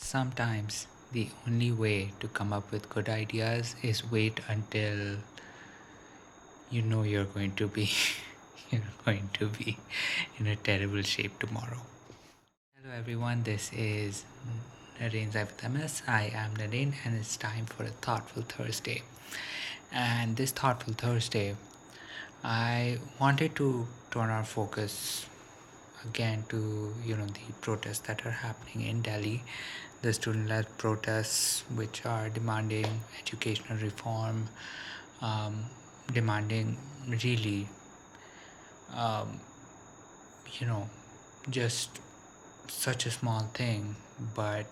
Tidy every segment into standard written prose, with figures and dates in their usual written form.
Sometimes the only way to come up with good ideas is wait until you know you're going to be you're going to be in a terrible shape tomorrow. Hello everyone, this is Naren with MS. I am Naren and it's time for a thoughtful Thursday. And this thoughtful Thursday, I wanted to turn our focus again to the protests that are happening in Delhi, the student-led protests which are demanding educational reform, um, demanding really um, you know just such a small thing, but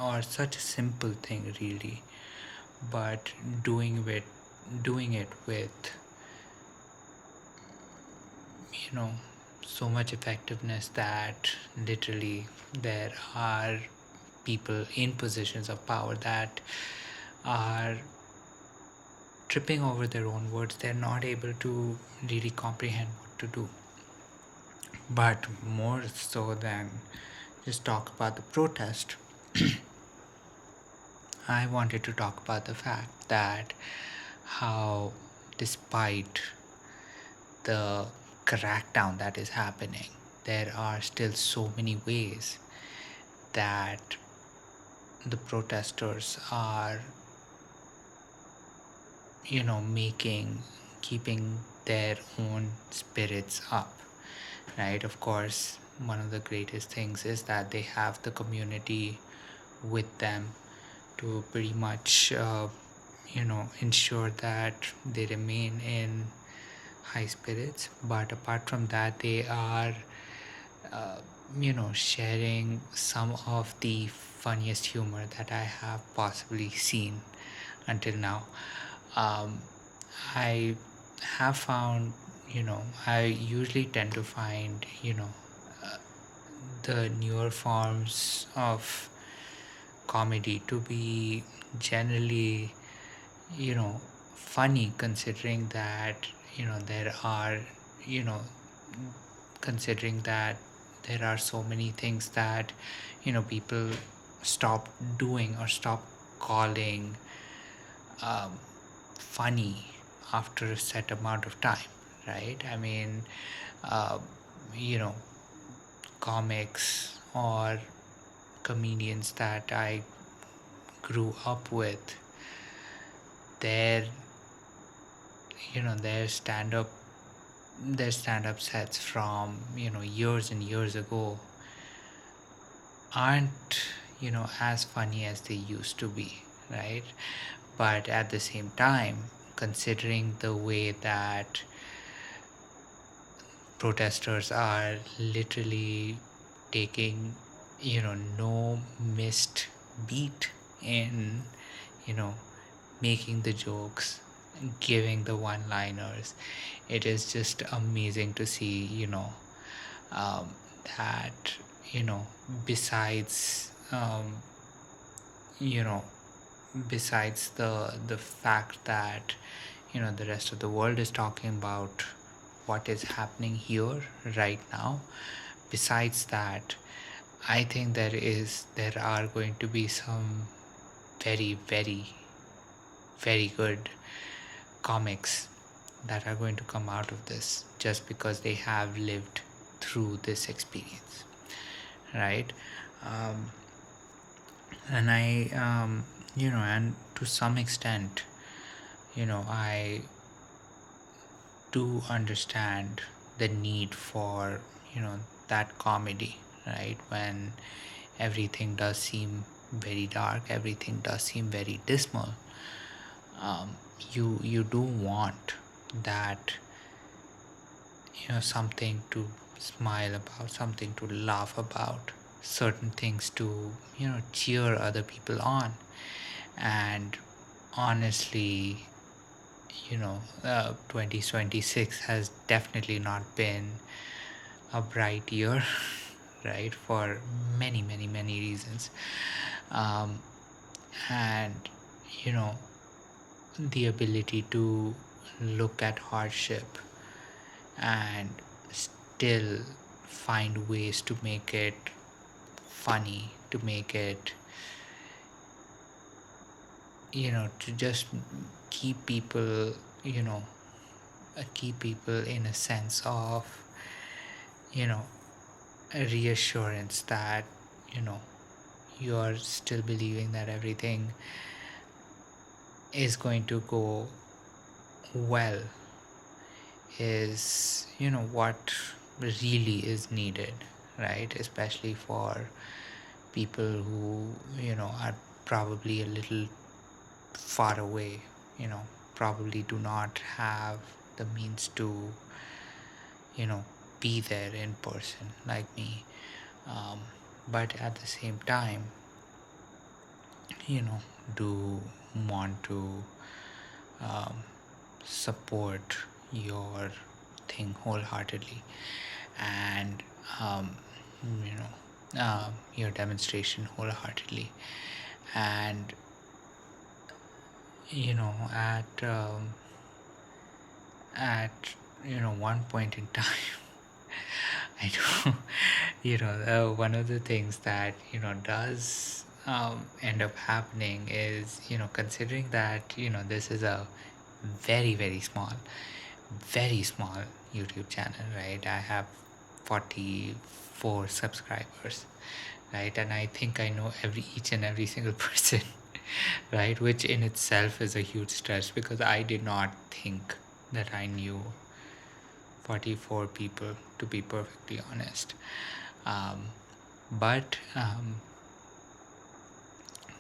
or such a simple thing really, but doing it with you know so much effectiveness that literally there are people in positions of power that are tripping over their own words. They're not able to really comprehend what to do. But more so than just talk about the protest, I wanted to talk about the fact that how, despite the crackdown that is happening, there are still so many ways that the protesters are, making, keeping their own spirits up, right? Of course, one of the greatest things is that they have the community with them to pretty much, ensure that they remain in high spirits. But apart from that, they are uh, sharing some of the funniest humor that I have possibly seen until now. um, I have found, I usually tend to find, uh, the newer forms of comedy to be generally, funny, considering that, there are, you know, considering that there are so many things that, people stop doing or stop calling um, funny after a set amount of time, right? I mean, uh, you know, comics or comedians that I grew up with, their their stand up sets from years and years ago aren't as funny as they used to be, right? But at the same time, considering the way that protesters are literally taking no missed beat in you know making the jokes, giving the one liners, it is just amazing to see um, that you know besides you know besides the fact that the rest of the world is talking about what is happening here right now, besides that, I think there are going to be some very very very good comics that are going to come out of this, just because they have lived through this experience, right? um, and I and to some extent, I do understand the need for that comedy, right? When everything does seem very dark, everything does seem very dismal, you do want that something to smile about, something to laugh about, certain things to cheer other people on. And honestly, 2026 has definitely not been a bright year right, for many many many reasons. um, and you know the ability to look at hardship and still find ways to make it funny, to make it to just keep people, keep people in a sense of, you know, a reassurance that, you know, you're still believing that everything is going to go well is, what really is needed, right? Especially for people who, are probably a little far away, probably do not have the means to, be there in person like me. Um, but at the same time, you know, do want to um, support your thing wholeheartedly, and um, your demonstration wholeheartedly. And at one point in time, I do, one of the things that does end up happening is, considering that this is a very very small YouTube channel, right? I have 44 subscribers, right? And I think I know each and every single person, right? Which in itself is a huge stress, because I did not think that I knew 44 people, to be perfectly honest. But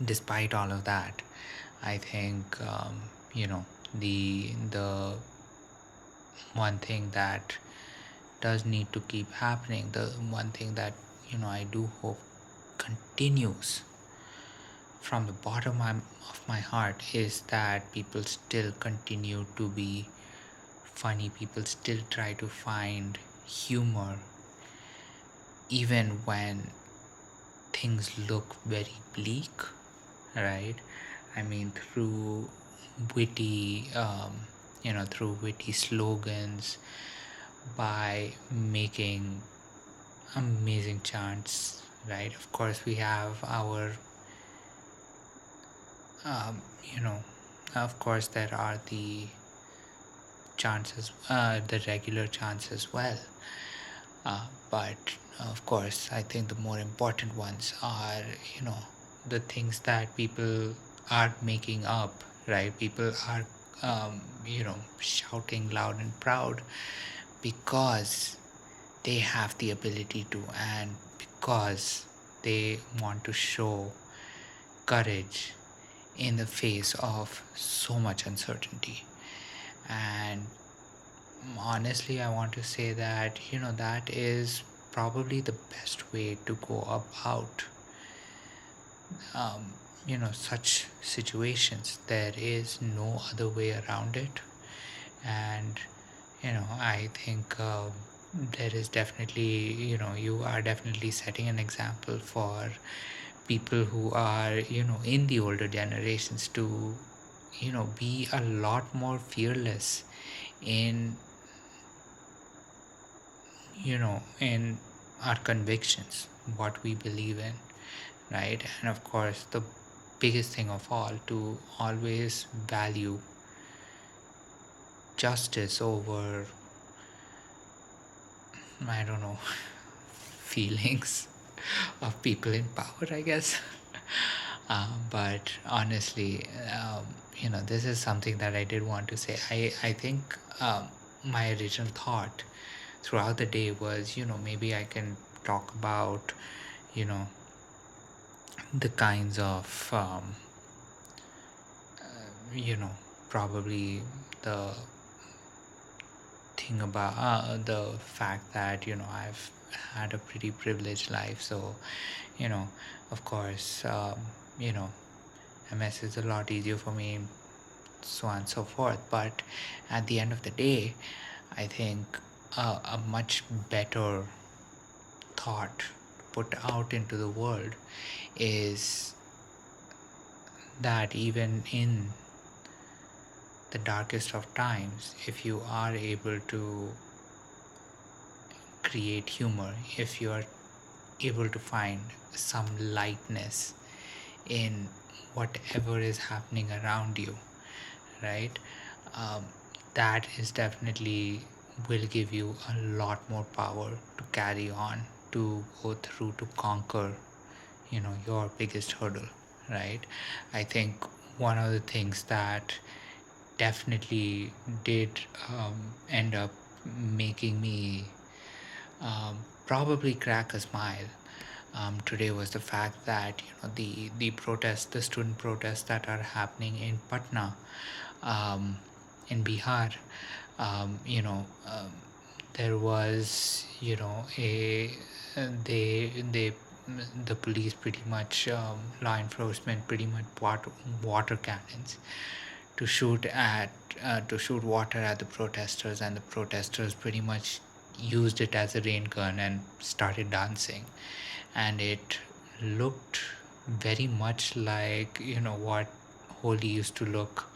despite all of that, I think the one thing that does need to keep happening, the one thing that I do hope continues from the bottom of my heart, is that people still continue to be funny. People still try to find humor even when things look very bleak, right? I mean, witty through witty slogans, by making amazing chants, right? Of course, we have our um, you know of course there are the chances, the regular chants as well. But of course, I think the more important ones are, the things that people are making up, right? People are, shouting loud and proud because they have the ability to, and because they want to show courage in the face of so much uncertainty. And honestly, I want to say that that is probably the best way to go about such situations. There is no other way around it. And I think there is definitely, you are definitely setting an example for people who are in the older generations to be a lot more fearless in in our convictions, what we believe in, right? And of course, the biggest thing of all, to always value justice over, I don't know, feelings of people in power, I guess. But honestly, this is something that I did want to say. I think my original thought throughout the day was, maybe I can talk about, you know, the kinds of, probably the thing about the fact that, I've had a pretty privileged life. So, you know, of course, MS is a lot easier for me, so on and so forth. But at the end of the day, I think a much better thought put out into the world is that even in the darkest of times, if you are able to create humor, if you are able to find some lightness in whatever is happening around you, right? um, that is definitely will give you a lot more power to carry on, to go through, to conquer, your biggest hurdle, right? I think one of the things that definitely did end up making me probably crack a smile today was the fact that the student protests that are happening in Patna, in Bihar. There was a they the police pretty much law enforcement pretty much bought water cannons to shoot water at the protesters, and the protesters pretty much used it as a rain gun and started dancing, and it looked very much like what Holi used to look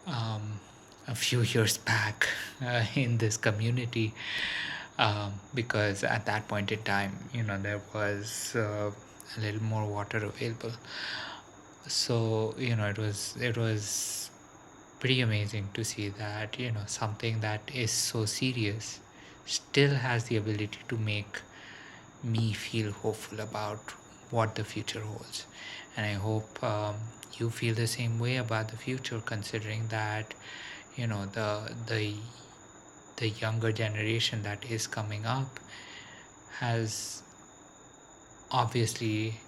a few years back in this community, because at that point in time there was a little more water available. So it was pretty amazing to see that something that is so serious still has the ability to make me feel hopeful about what the future holds. And I hope you feel the same way about the future, considering that the younger generation that is coming up has obviously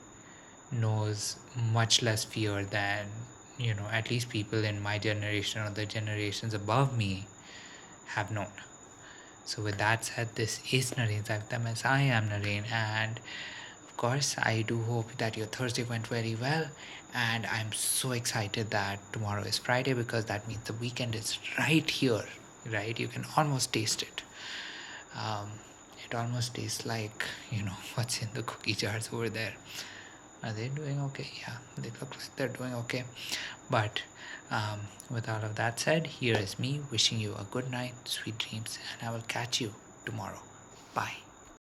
knows much less fear than at least people in my generation or the generations above me have known. So with that said, this is Naren Zakdam, as I am Naren, and of course I do hope that your Thursday went very well, and I'm so excited that tomorrow is Friday, because that means the weekend is right here, right? You can almost taste it. um, it almost tastes like what's in the cookie jars over there. Are they doing okay? Yeah, they look like they're doing okay. But with all of that said, here is me wishing you a good night, sweet dreams, and I will catch you tomorrow. Bye.